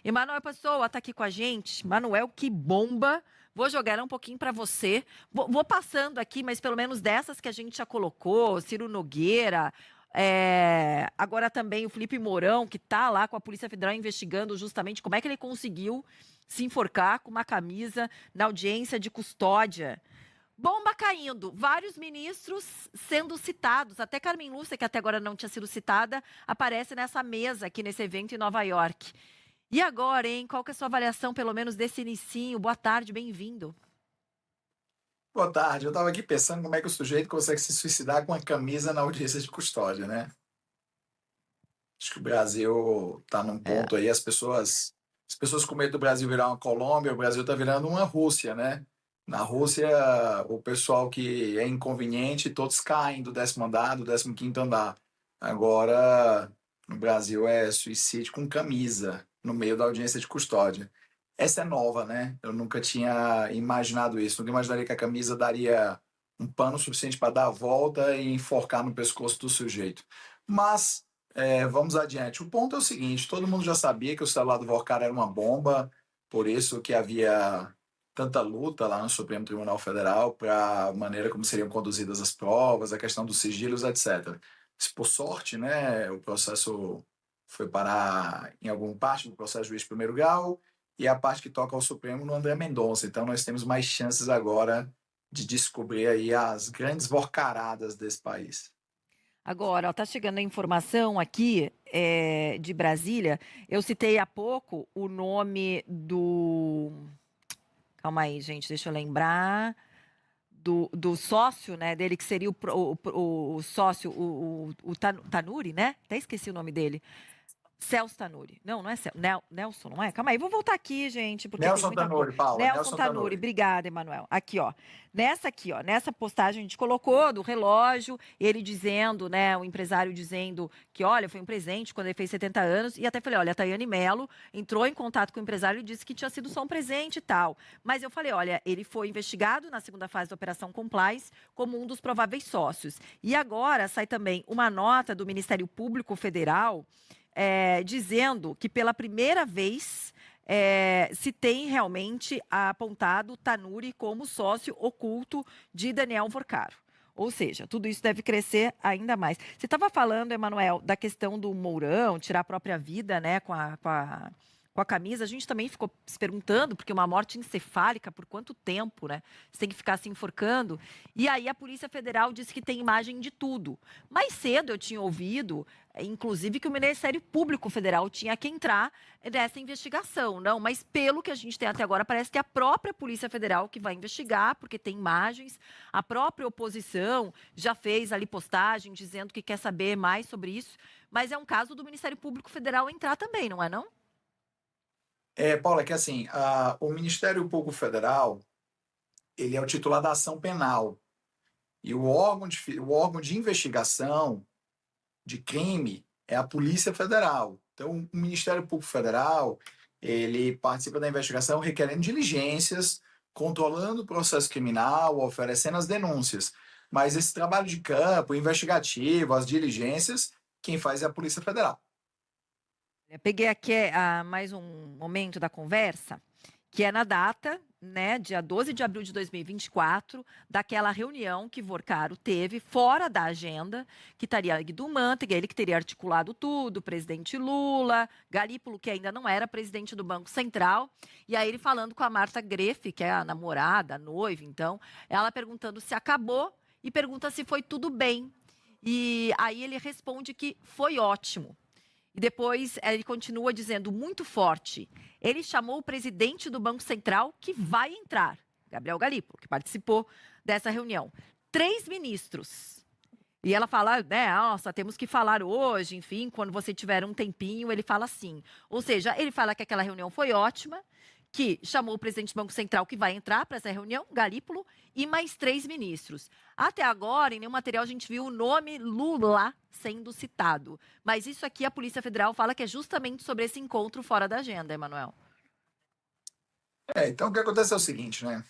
Emanuel Pessoa está aqui com a gente. Manuel, que bomba! Vou jogar ela um pouquinho para você. Vou passando aqui, mas pelo menos dessas que a gente já colocou, Ciro Nogueira, agora também o Felipe Mourão, que está lá com a Polícia Federal investigando justamente como é que ele conseguiu se enforcar com uma camisa na audiência de custódia. Bomba caindo, vários ministros sendo citados, até Carmen Lúcia, que até agora não tinha sido citada, aparece nessa mesa aqui nesse evento em Nova York. E agora, hein? Qual que é a sua avaliação, pelo menos, desse inicinho? Boa tarde, bem-vindo. Boa tarde. Eu estava aqui pensando como é que o sujeito consegue se suicidar com a camisa na audiência de custódia, né? Acho que o Brasil está num É, ponto aí, as pessoas com medo do Brasil virar uma Colômbia, o Brasil está virando uma Rússia, né? Na Rússia, o pessoal que é inconveniente, todos caem do 10º andar, do 15º andar. Agora, no Brasil é suicídio com camisa no meio da audiência de custódia. Essa é nova, né? Eu nunca tinha imaginado isso. Nunca imaginaria que a camisa daria um pano suficiente para dar a volta e enforcar no pescoço do sujeito. Mas vamos adiante. O ponto é o seguinte: todo mundo já sabia que o celular do Volcar era uma bomba, por isso que havia tanta luta lá no Supremo Tribunal Federal para a maneira como seriam conduzidas as provas, a questão dos sigilos, etc. Por sorte, né, o processo foi parar em alguma parte do processo de juiz de primeiro grau e a parte que toca ao Supremo no André Mendonça. Então nós temos mais chances agora de descobrir aí as grandes vorcaradas desse país. agora, está chegando a informação aqui de Brasília. Eu citei há pouco o nome do. Calma aí, gente, deixa eu lembrar. Do sócio, né, dele, que seria o sócio, o Tanuri, né? Até esqueci o nome dele. Celso Tanuri. Não, não é Nelson, não é? Calma aí, vou voltar aqui, gente, porque tem Nelson muita coisa. Tanuri, Paula, Nelson Nelson Tanuri, Tanuri. obrigada, Emanuel. Aqui, ó, nessa postagem a gente colocou do relógio, ele dizendo, né, o empresário dizendo que, olha, foi um presente quando ele fez 70 anos, e até falei, olha, a Tayane Mello entrou em contato com o empresário e disse que tinha sido só um presente e tal. Mas eu falei, olha, ele foi investigado na segunda fase da Operação Compliance como um dos prováveis sócios. E agora sai também uma nota do Ministério Público Federal dizendo que pela primeira vez se tem realmente apontado Tanuri como sócio oculto de Daniel Vorcaro. Ou seja, tudo isso deve crescer ainda mais. Você estava falando, Emanuel, da questão do Mourão, tirar a própria vida, né, com a camisa. A gente também ficou se perguntando, porque uma morte encefálica, por quanto tempo, né? Você tem que ficar se enforcando. E aí a Polícia Federal disse que tem imagem de tudo. Mais cedo eu tinha ouvido, inclusive, que o Ministério Público Federal tinha que entrar nessa investigação. Não, mas pelo que a gente tem até agora, parece que é a própria Polícia Federal que vai investigar, porque tem imagens. A própria oposição já fez ali postagem dizendo que quer saber mais sobre isso. Mas é um caso do Ministério Público Federal entrar também, não é não? Paula, é que assim, o Ministério Público Federal, ele é o titular da ação penal. E o órgão de investigação de crime é a Polícia Federal. Então, o Ministério Público Federal, ele participa da investigação requerendo diligências, controlando o processo criminal, oferecendo as denúncias. Mas esse trabalho de campo, investigativo, as diligências, quem faz é a Polícia Federal. Eu peguei aqui mais um momento da conversa, que é na data, né, dia 12 de abril de 2024, daquela reunião que Vorcaro teve fora da agenda, que estaria Guido Mantega, ele que teria articulado tudo, o presidente Lula, Galípolo, que ainda não era presidente do Banco Central, e aí ele falando com a Marta Greff, que é a namorada, a noiva, então, ela perguntando se acabou e pergunta se foi tudo bem. E aí ele responde que foi ótimo. E depois ele continua dizendo muito forte. Ele chamou o presidente do Banco Central, que vai entrar, Gabriel Galípolo, que participou dessa reunião. 3 ministros. E ela fala, né, nossa, temos que falar hoje, enfim, quando você tiver um tempinho, ele fala assim. Ou seja, ele fala que aquela reunião foi ótima, que chamou o presidente do Banco Central, que vai entrar para essa reunião, Galípolo, e mais 3 ministros. Até agora, em nenhum material, a gente viu o nome Lula sendo citado. Mas isso aqui a Polícia Federal fala que é justamente sobre esse encontro fora da agenda, Emanuel. Então o que acontece é o seguinte, né?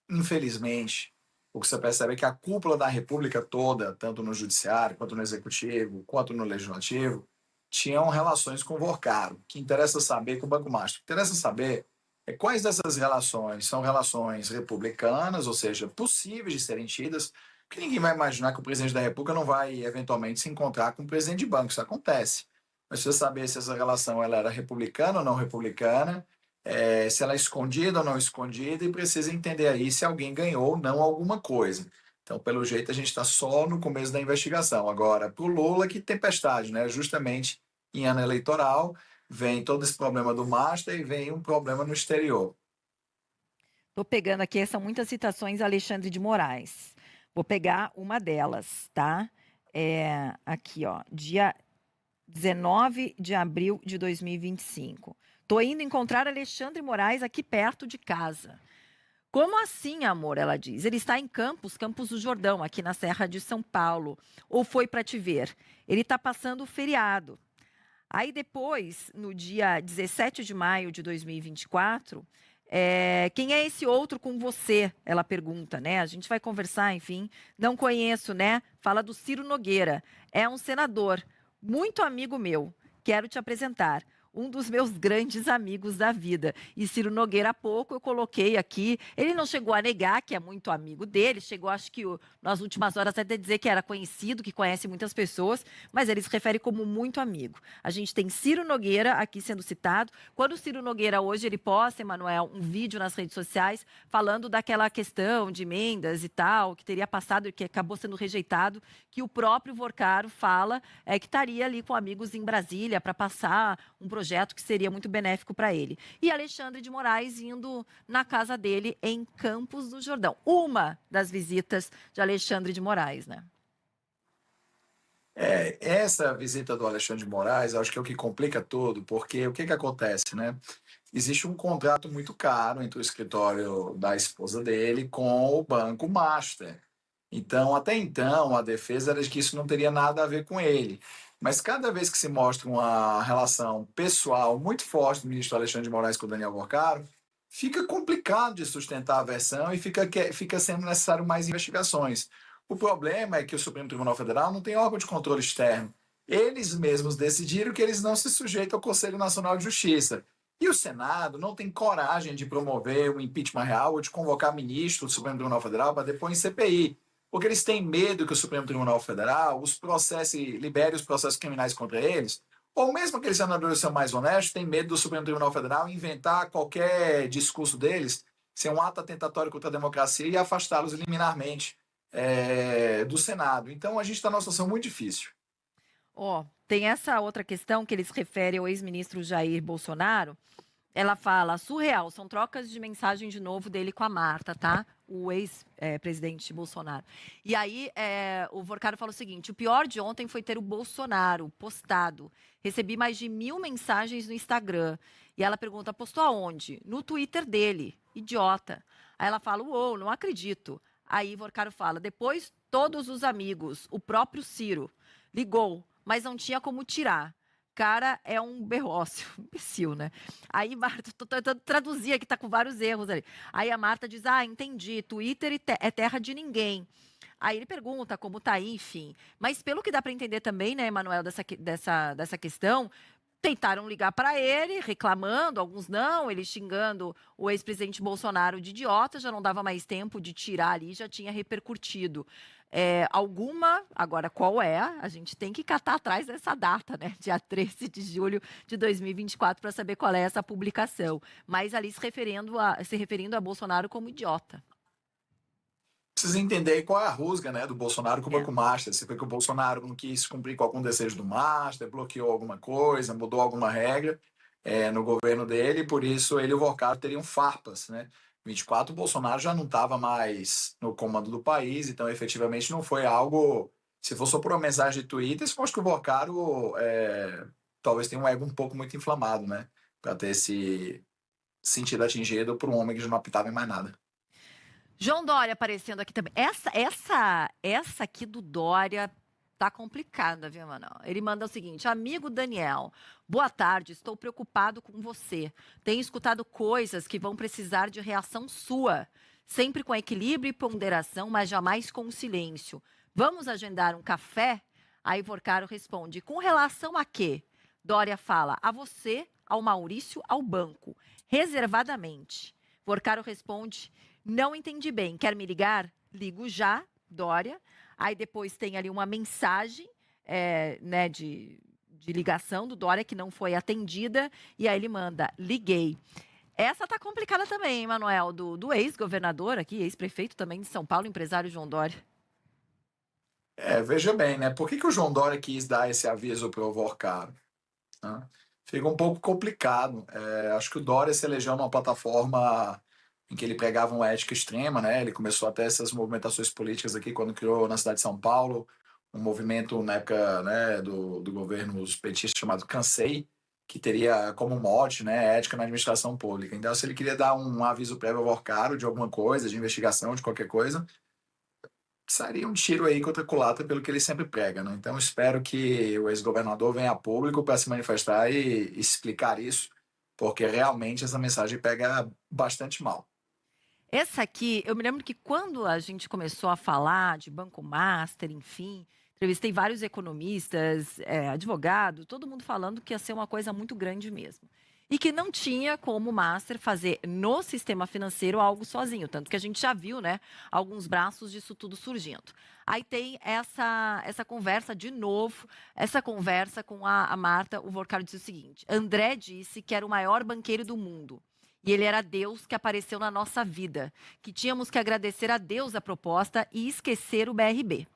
Infelizmente, o que você percebe é que a cúpula da República toda, tanto no Judiciário, quanto no Executivo, quanto no Legislativo, tinham relações com o Vorcaro. O que interessa saber com o Banco Master, o que interessa saber é quais dessas relações são relações republicanas, ou seja, possíveis de serem tidas, porque ninguém vai imaginar que o presidente da República não vai eventualmente se encontrar com o presidente de banco, isso acontece. Mas precisa saber se essa relação ela era republicana ou não republicana, se ela é escondida ou não escondida, e precisa entender aí se alguém ganhou ou não alguma coisa. Então, pelo jeito, a gente está só no começo da investigação. Agora, para o Lula, que tempestade, né? Justamente em ano eleitoral, vem todo esse problema do Master e vem um problema no exterior. Estou pegando aqui, são muitas citações a Alexandre de Moraes. Vou pegar uma delas, tá? Aqui, ó, dia 19 de abril de 2025. Estou indo encontrar Alexandre Moraes aqui perto de casa. Como assim, amor? Ela diz. Ele está em Campos do Jordão, aqui na Serra de São Paulo. Ou foi para te ver? Ele está passando o feriado. Aí depois, no dia 17 de maio de 2024, quem é esse outro com você? Ela pergunta, né? A gente vai conversar, enfim. Não conheço, né? Fala do Ciro Nogueira. É um senador, muito amigo meu. Quero te apresentar. Um dos meus grandes amigos da vida. E Ciro Nogueira, há pouco, eu coloquei aqui. Ele não chegou a negar que é muito amigo dele, chegou, acho que nas últimas horas, até dizer que era conhecido, que conhece muitas pessoas, mas ele se refere como muito amigo. A gente tem Ciro Nogueira aqui sendo citado. Quando o Ciro Nogueira hoje ele posta, Emanuel, um vídeo nas redes sociais falando daquela questão de emendas e tal, que teria passado e que acabou sendo rejeitado, que o próprio Vorcaro fala que estaria ali com amigos em Brasília para passar um projeto que seria muito benéfico para ele. E Alexandre de Moraes indo na casa dele em Campos do Jordão. Uma das visitas de Alexandre de Moraes, né? Essa visita do Alexandre de Moraes, acho que é o que complica tudo, porque o que acontece, né? Existe um contrato muito caro entre o escritório da esposa dele com o Banco Master. Então, até então, a defesa era de que isso não teria nada a ver com ele. Mas cada vez que se mostra uma relação pessoal muito forte do ministro Alexandre de Moraes com o Daniel Vorcaro, fica complicado de sustentar a versão e fica sendo necessário mais investigações. O problema é que o Supremo Tribunal Federal não tem órgão de controle externo. Eles mesmos decidiram que eles não se sujeitam ao Conselho Nacional de Justiça. E o Senado não tem coragem de promover o impeachment real ou de convocar ministro do Supremo Tribunal Federal para depor em CPI. Porque eles têm medo que o Supremo Tribunal Federal os processe, libere os processos criminais contra eles, ou mesmo aqueles senadores que são mais honestos, têm medo do Supremo Tribunal Federal inventar qualquer discurso deles, ser um ato atentatório contra a democracia e afastá-los liminarmente do Senado. Então, a gente está numa situação muito difícil. Tem essa outra questão que ele se refere ao ex-ministro Jair Bolsonaro. Ela fala, surreal, são trocas de mensagem de novo dele com a Marta, tá? O ex-presidente Bolsonaro. E aí, o Vorcaro fala o seguinte, o pior de ontem foi ter o Bolsonaro postado. Recebi mais de 1000 mensagens no Instagram. E ela pergunta, postou aonde? No Twitter dele. Idiota. Aí ela fala, uou, não acredito. Aí Vorcaro fala, depois todos os amigos, o próprio Ciro, ligou, mas não tinha como tirar. Cara é um berrócio, imbecil, né? Aí, Marta, tô tentando traduzir aqui, tá com vários erros ali. Aí a Marta diz, entendi, Twitter é terra de ninguém. Aí ele pergunta como tá aí, enfim. Mas pelo que dá para entender também, né, Emanuel, dessa questão, tentaram ligar para ele, reclamando, alguns não, ele xingando o ex-presidente Bolsonaro de idiota, já não dava mais tempo de tirar ali, já tinha repercutido. Agora qual é? A gente tem que catar atrás dessa data, né? Dia 13 de julho de 2024, para saber qual é essa publicação. Mas ali se referindo a Bolsonaro como idiota. Precisa entender qual é a rusga, né, do Bolsonaro com o Banco Master. Se foi que o Bolsonaro não quis cumprir com algum desejo do Master, bloqueou alguma coisa, mudou alguma regra no governo dele, por isso ele e o Vorcaro teriam farpas, né? 24, o Bolsonaro já não estava mais no comando do país, então efetivamente não foi algo. Se fosse só por uma mensagem de Twitter, eu acho que o Vorcaro talvez tenha um ego um pouco muito inflamado, né? Para ter esse sentido atingido por um homem que já não apitava em mais nada. João Dória aparecendo aqui também. Essa aqui do Dória tá complicada, viu, Manuel? Ele manda o seguinte: amigo Daniel, boa tarde, estou preocupado com você. Tenho escutado coisas que vão precisar de reação sua, sempre com equilíbrio e ponderação, mas jamais com silêncio. Vamos agendar um café? Aí Vorcaro responde: com relação a quê? Dória fala a você, ao Maurício, ao banco, reservadamente. Vorcaro responde, não entendi bem, quer me ligar? Ligo já, Dória. Aí depois tem ali uma mensagem né, de ligação do Dória que não foi atendida, e aí ele manda, liguei. Essa tá complicada também, hein, Manuel, do ex-governador aqui, ex-prefeito também de São Paulo, empresário João Dória. Veja bem, né? Por que o João Dória quis dar esse aviso para o Vorcaro, né? Fica um pouco complicado. Acho que o Dória se elegeu numa plataforma em que ele pregava uma ética extrema, né? Ele começou até essas movimentações políticas aqui quando criou na cidade de São Paulo um movimento na época, né, do governo dos petistas chamado Cansei, que teria como mote, né, ética na administração pública. Então, se ele queria dar um aviso prévio ao Vorcaro de alguma coisa, de investigação, de qualquer coisa, seria um tiro aí contra a culatra pelo que ele sempre prega, né? Então, espero que o ex-governador venha a público para se manifestar e explicar isso, porque realmente essa mensagem pega bastante mal. Essa aqui, eu me lembro que quando a gente começou a falar de Banco Master, enfim, entrevistei vários economistas, advogados, todo mundo falando que ia ser uma coisa muito grande mesmo. E que não tinha como o Master fazer no sistema financeiro algo sozinho, tanto que a gente já viu, né, alguns braços disso tudo surgindo. Aí tem essa conversa de novo, essa conversa com a Marta, o Vorcaro disse o seguinte, André disse que era o maior banqueiro do mundo. E ele era Deus que apareceu na nossa vida, que tínhamos que agradecer a Deus a proposta e esquecer o BRB.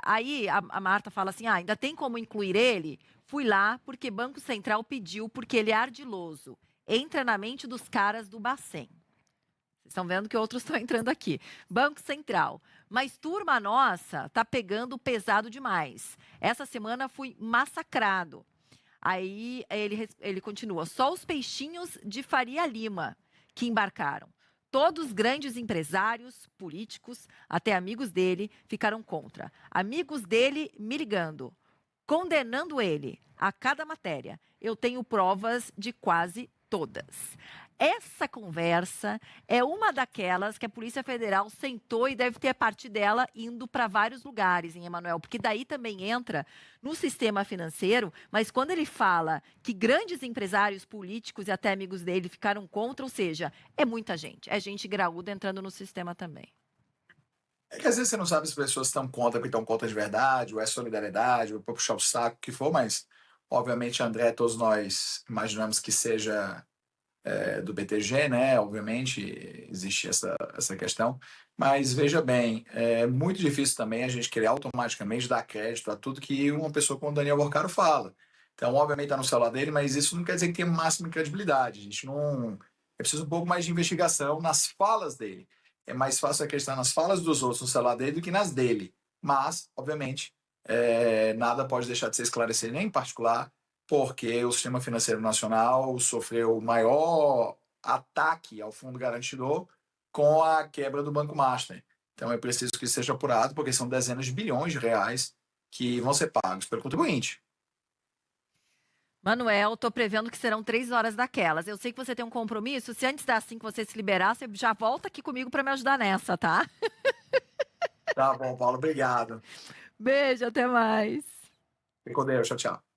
Aí a Marta fala assim, ainda tem como incluir ele? Fui lá porque Banco Central pediu, porque ele é ardiloso. Entra na mente dos caras do Bacen. Vocês estão vendo que outros estão entrando aqui. Banco Central. Mas turma nossa tá pegando pesado demais. Essa semana fui massacrado. Aí ele continua, só os peixinhos de Faria Lima que embarcaram. Todos grandes empresários, políticos, até amigos dele, ficaram contra. Amigos dele me ligando, condenando ele a cada matéria. Eu tenho provas de quase todas. Essa conversa é uma daquelas que a Polícia Federal sentou e deve ter parte dela indo para vários lugares, em Emanuel, porque daí também entra no sistema financeiro, mas quando ele fala que grandes empresários políticos e até amigos dele ficaram contra, ou seja, é muita gente, é gente graúda entrando no sistema também. É que às vezes você não sabe se as pessoas estão contra porque estão contra de verdade, ou é solidariedade, ou para puxar o saco, o que for, mas obviamente, André, todos nós imaginamos que seja do BTG, né? Obviamente, existe essa questão. Mas veja bem, é muito difícil também a gente querer automaticamente dar crédito a tudo que uma pessoa como o Daniel Vorcaro fala. Então, obviamente, está no celular dele, mas isso não quer dizer que tenha máxima credibilidade. A gente não. É preciso um pouco mais de investigação nas falas dele. É mais fácil acreditar nas falas dos outros no celular dele do que nas dele. Mas, obviamente, nada pode deixar de ser esclarecido, nem em particular, porque o sistema financeiro nacional sofreu o maior ataque ao fundo garantidor com a quebra do Banco Master. Então é preciso que isso seja apurado, porque são dezenas de bilhões de reais que vão ser pagos pelo contribuinte. Manuel, estou prevendo que serão 3 horas daquelas. Eu sei que você tem um compromisso. Se antes das 5 você se liberar, você já volta aqui comigo para me ajudar nessa, tá? Tá bom, Paulo, obrigado. Beijo, até mais. Fique com Deus, tchau, tchau.